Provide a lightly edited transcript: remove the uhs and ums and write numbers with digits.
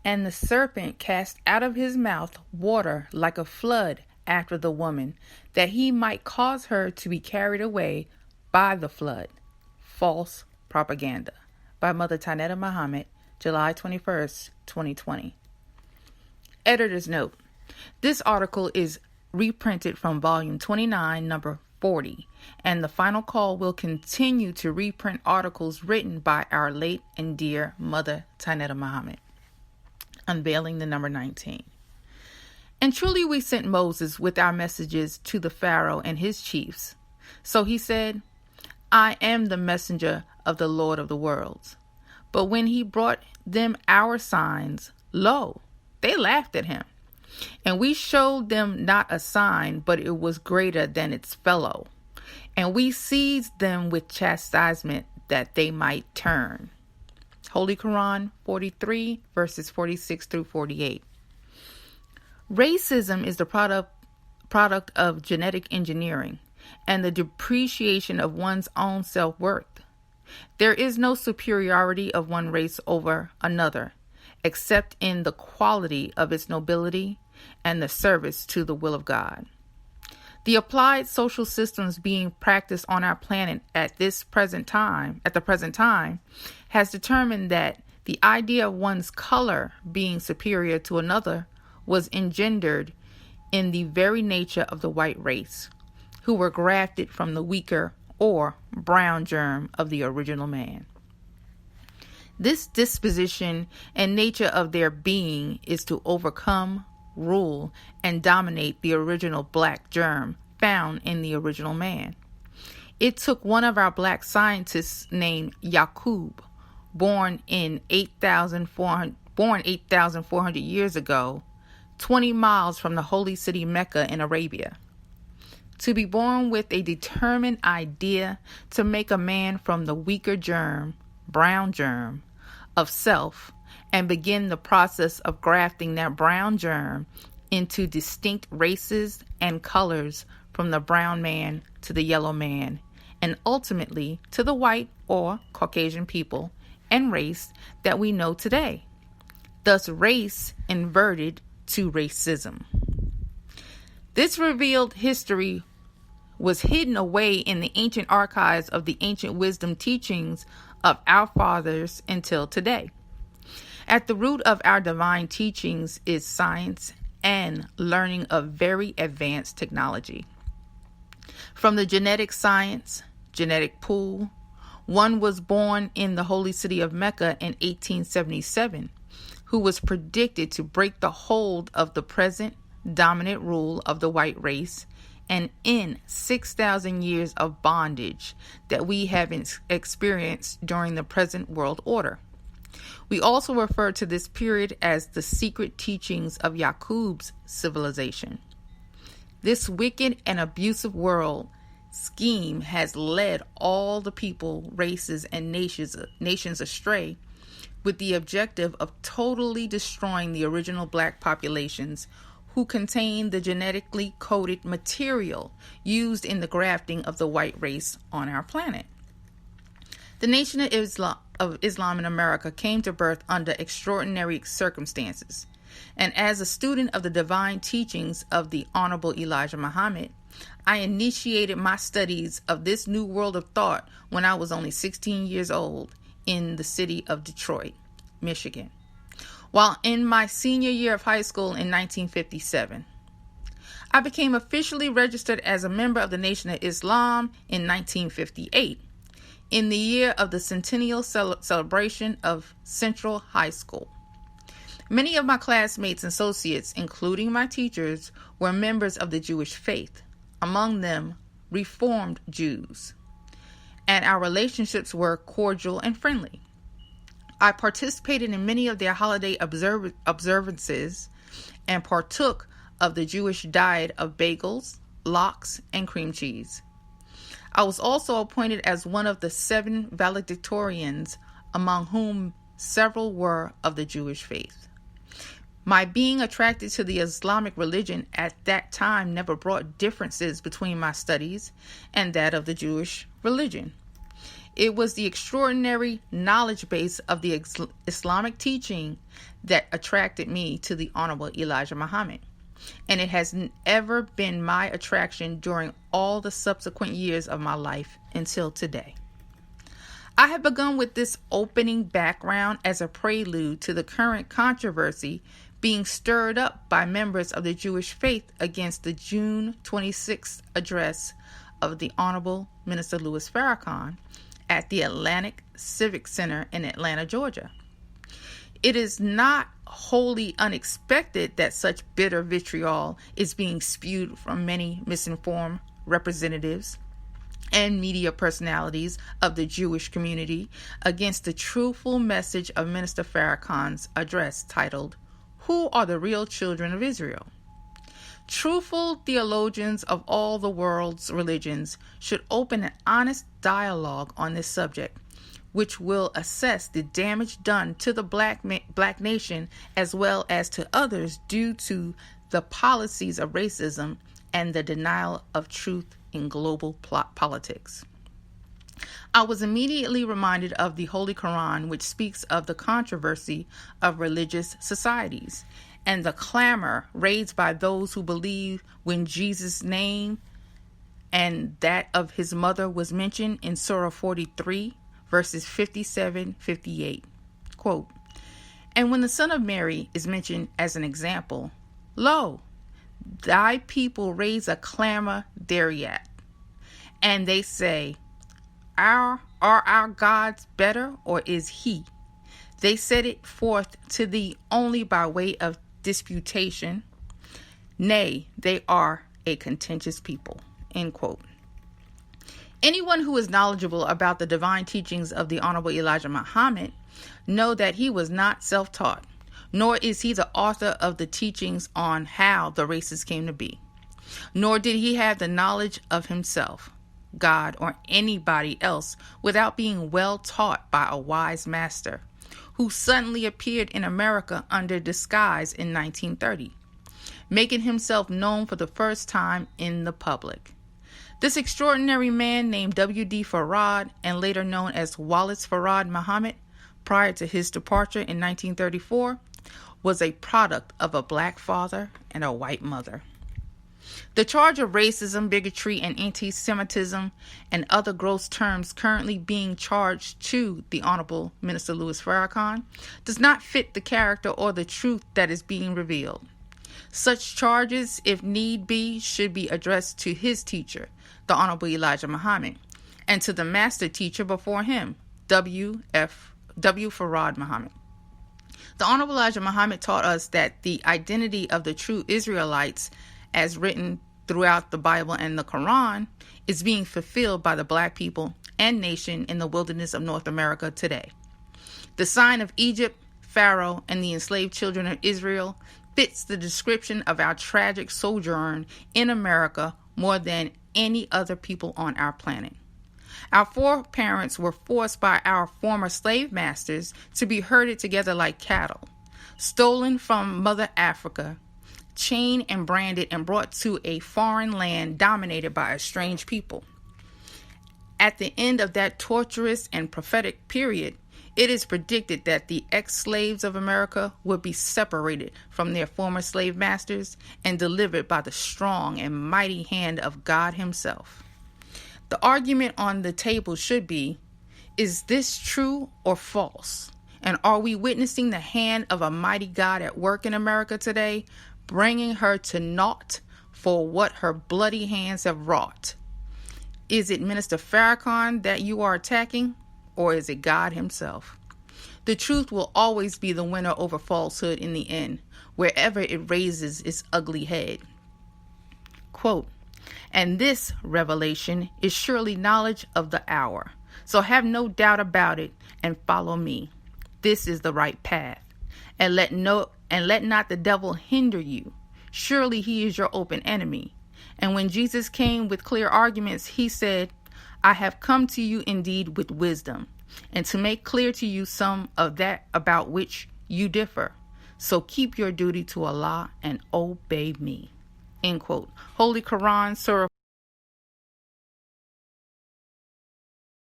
And the serpent cast out of his mouth water like a flood after the woman, that he might cause her to be carried away by the flood. False propaganda. By Mother Tanetta Muhammad, July 21st, 2020. Editor's note. This article is reprinted from volume 29, number 40, and the final call will continue to reprint articles written by our late and dear Mother Tanetta Muhammad. Unveiling the number 19. And truly we sent Moses with our messages to the Pharaoh and his chiefs. So he said, I am the messenger of the Lord of the worlds. But when he brought them our signs, lo, they laughed at him. And we showed them not a sign, but it was greater than its fellow. And we seized them with chastisement that they might turn. Holy Quran 43, verses 46 through 48. Racism is the product of genetic engineering and the depreciation of one's own self-worth. There is no superiority of one race over another, except in the quality of its nobility and the service to the will of God. The applied social systems being practiced on our planet at the present time, has determined that the idea of one's color being superior to another was engendered in the very nature of the white race, who were grafted from the weaker or brown germ of the original man. This disposition and nature of their being is to overcome, rule, and dominate the original black germ found in the original man. It took one of our black scientists named Yaqub, born 8,400 years ago, 20 miles from the holy city Mecca in Arabia, to be born with a determined idea to make a man from the weaker germ, brown germ, of self, and begin the process of grafting that brown germ into distinct races and colors, from the brown man to the yellow man, and ultimately to the white or Caucasian people and race that we know today. Thus, race inverted to racism. This revealed history was hidden away in the ancient archives of the ancient wisdom teachings of our fathers until today. At the root of our divine teachings is science and learning of very advanced technology. From the genetic science, genetic pool, one was born in the holy city of Mecca in 1877, who was predicted to break the hold of the present dominant rule of the white race and end 6,000 years of bondage that we have experienced during the present world order. We also refer to this period as the secret teachings of Yaqub's civilization. This wicked and abusive world scheme has led all the people, races, and nations astray, with the objective of totally destroying the original black populations who contain the genetically coded material used in the grafting of the white race on our planet. The Nation of Islam in America came to birth under extraordinary circumstances, and as a student of the divine teachings of the Honorable Elijah Muhammad, I initiated my studies of this new world of thought when I was only 16 years old in the city of Detroit, Michigan, while in my senior year of high school in 1957. I became officially registered as a member of the Nation of Islam in 1958, in the year of the centennial celebration of Central High School. Many of my classmates and associates, including my teachers, were members of the Jewish faith, among them Reformed Jews, and our relationships were cordial and friendly. I participated in many of their holiday observances and partook of the Jewish diet of bagels, lox, and cream cheese. I was also appointed as one of the 7 valedictorians, among whom several were of the Jewish faith. My being attracted to the Islamic religion at that time never brought differences between my studies and that of the Jewish religion. It was the extraordinary knowledge base of the Islamic teaching that attracted me to the Honorable Elijah Muhammad, and it has ever been my attraction during all the subsequent years of my life until today. I have begun with this opening background as a prelude to the current controversy being stirred up by members of the Jewish faith against the June 26th address of the Honorable Minister Louis Farrakhan at the Atlantic Civic Center in Atlanta, Georgia. It is not wholly unexpected that such bitter vitriol is being spewed from many misinformed representatives and media personalities of the Jewish community against the truthful message of Minister Farrakhan's address titled, "Who are the real children of Israel?" Truthful theologians of all the world's religions should open an honest dialogue on this subject, which will assess the damage done to the black nation as well as to others due to the policies of racism and the denial of truth in global politics. I was immediately reminded of the Holy Quran, which speaks of the controversy of religious societies and the clamor raised by those who believe when Jesus' name and that of his mother was mentioned in Surah 43, verses 57-58. Quote, "And when the son of Mary is mentioned as an example, lo, thy people raise a clamor thereat, and they say, are our gods better, or is he? They set it forth to thee only by way of disputation. Nay, they are a contentious people." End quote. Anyone who is knowledgeable about the divine teachings of the Honorable Elijah Muhammad know that he was not self-taught, nor is he the author of the teachings on how the races came to be, nor did he have the knowledge of himself, God, or anybody else without being well taught by a wise master who suddenly appeared in America under disguise in 1930, making himself known for the first time in the public. This extraordinary man named W.D. Farad, and later known as Wallace Farad Muhammad, prior to his departure in 1934, was a product of a black father and a white mother. The charge of racism, bigotry, and anti-Semitism and other gross terms currently being charged to the Honorable Minister Louis Farrakhan does not fit the character or the truth that is being revealed. Such charges, if need be, should be addressed to his teacher, the Honorable Elijah Muhammad, and to the master teacher before him, W. Farad Muhammad. The Honorable Elijah Muhammad taught us that the identity of the true Israelites, as written throughout the Bible and the Quran, is being fulfilled by the black people and nation in the wilderness of North America today. The sign of Egypt, Pharaoh, and the enslaved children of Israel fits the description of our tragic sojourn in America more than any other people on our planet. Our foreparents were forced by our former slave masters to be herded together like cattle, stolen from Mother Africa, chained and branded and brought to a foreign land dominated by a strange people. At the end of that torturous and prophetic period, it is predicted that the ex-slaves of America would be separated from their former slave masters and delivered by the strong and mighty hand of God himself. The argument on the table should be, is this true or false? And are we witnessing the hand of a mighty God at work in America today, bringing her to naught for what her bloody hands have wrought? Is it Minister Farrakhan that you are attacking, or is it God himself? The truth will always be the winner over falsehood in the end, wherever it raises its ugly head. Quote, "And this revelation is surely knowledge of the hour. So have no doubt about it and follow me. This is the right path. And let not the devil hinder you. Surely he is your open enemy. And when Jesus came with clear arguments, he said, I have come to you indeed with wisdom, and to make clear to you some of that about which you differ. So keep your duty to Allah and obey me." End quote. Holy Quran, Surah